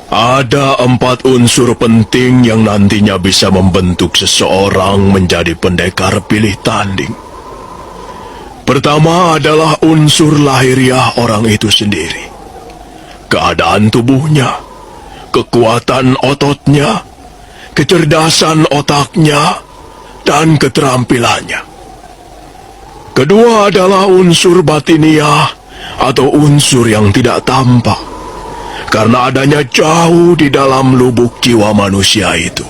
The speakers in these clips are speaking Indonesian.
Ada 4 unsur penting yang nantinya bisa membentuk seseorang menjadi pendekar pilih tanding. Pertama adalah unsur lahiriah orang itu sendiri. Keadaan tubuhnya, kekuatan ototnya, kecerdasan otaknya, dan keterampilannya. Kedua adalah unsur batiniah atau unsur yang tidak tampak, karena adanya jauh di dalam lubuk jiwa manusia itu.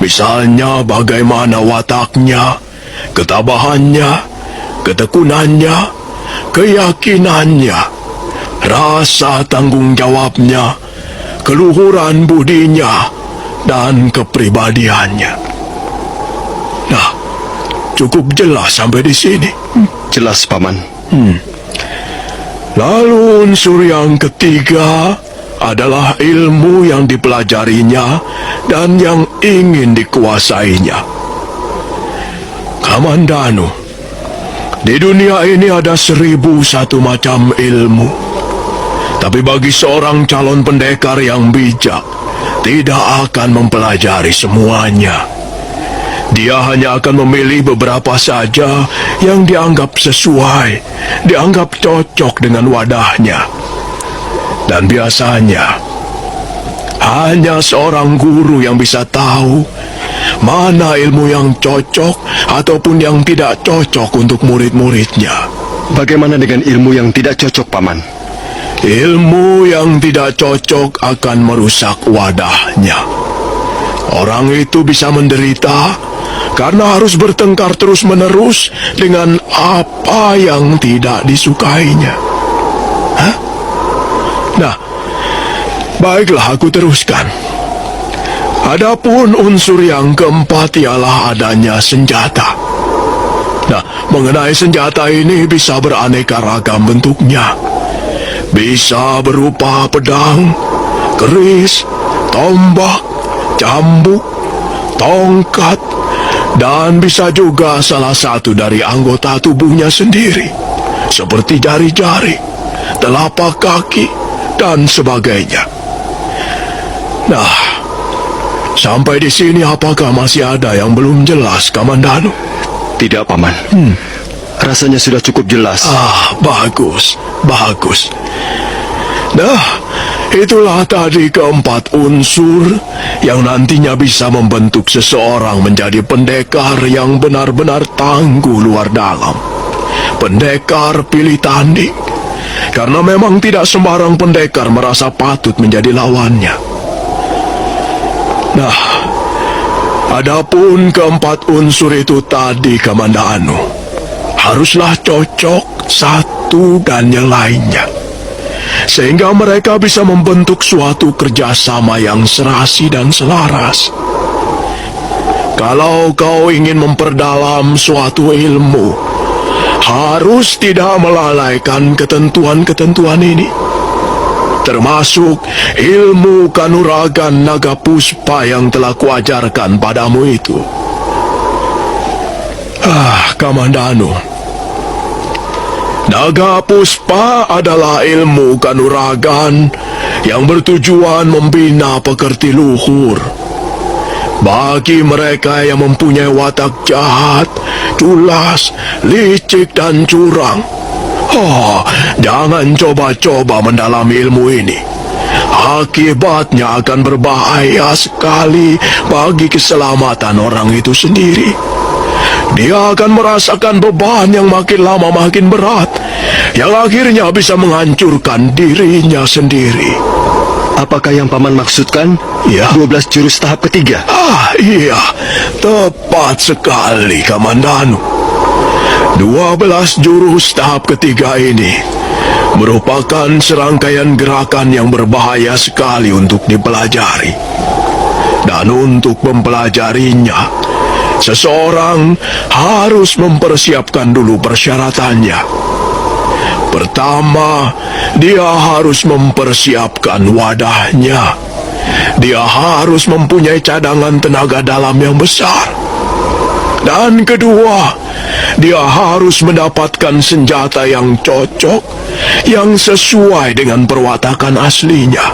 Misalnya bagaimana wataknya, ketabahannya, ketekunannya, keyakinannya, rasa tanggung jawabnya, keluhuran budinya, dan kepribadiannya. Nah, cukup jelas sampai di sini. Jelas, Paman. Lalu unsur yang ketiga adalah ilmu yang dipelajarinya dan yang ingin dikuasainya. Kamandanu, di dunia ini ada 1001 macam ilmu. Tapi bagi seorang calon pendekar yang bijak, tidak akan mempelajari semuanya. Dia hanya akan memilih beberapa saja yang dianggap sesuai, dianggap cocok dengan wadahnya. Dan biasanya, hanya seorang guru yang bisa tahu mana ilmu yang cocok ataupun yang tidak cocok untuk murid-muridnya. Bagaimana dengan ilmu yang tidak cocok, Paman? Ilmu yang tidak cocok akan merusak wadahnya. Orang itu bisa menderita karena harus bertengkar terus-menerus dengan apa yang tidak disukainya. Hah? Nah, baiklah aku teruskan. Adapun unsur yang keempat ialah adanya senjata. Nah, mengenai senjata ini bisa beraneka ragam bentuknya. Bisa berupa pedang, keris, tombak, cambuk, tongkat, dan bisa juga salah satu dari anggota tubuhnya sendiri, seperti jari-jari, telapak kaki, dan sebagainya. Nah, sampai di sini apakah masih ada yang belum jelas, Kamandanu? Tidak, Paman. Rasanya sudah cukup jelas. Bagus, bagus. Nah, itulah tadi keempat unsur yang nantinya bisa membentuk seseorang menjadi pendekar yang benar-benar tangguh luar dalam. Pendekar pilih tanding. Karena memang tidak sembarang pendekar merasa patut menjadi lawannya. Nah, adapun keempat unsur itu tadi, Kamandanu, haruslah cocok satu dan yang lainnya, sehingga mereka bisa membentuk suatu kerjasama yang serasi dan selaras. Kalau kau ingin memperdalam suatu ilmu, harus tidak melalaikan ketentuan-ketentuan ini, termasuk ilmu kanuragan naga puspa yang telah kuajarkan padamu itu. Kamandanu, naga puspa adalah ilmu kanuragan yang bertujuan membina pekerti luhur. Bagi mereka yang mempunyai watak jahat, culas, licik, dan curang, jangan coba-coba mendalami ilmu ini. Akibatnya akan berbahaya sekali bagi keselamatan orang itu sendiri. Dia akan merasakan beban yang makin lama makin berat, yang akhirnya bisa menghancurkan dirinya sendiri. Apakah yang Paman maksudkan? Ya. 12 jurus tahap ketiga? Iya, tepat sekali, Kamandanu. 12 jurus tahap ketiga ini merupakan serangkaian gerakan yang berbahaya sekali untuk dipelajari. Dan untuk mempelajarinya, seseorang harus mempersiapkan dulu persyaratannya. Pertama, dia harus mempersiapkan wadahnya. Dia harus mempunyai cadangan tenaga dalam yang besar. Dan kedua, dia harus mendapatkan senjata yang cocok, yang sesuai dengan perwatakan aslinya.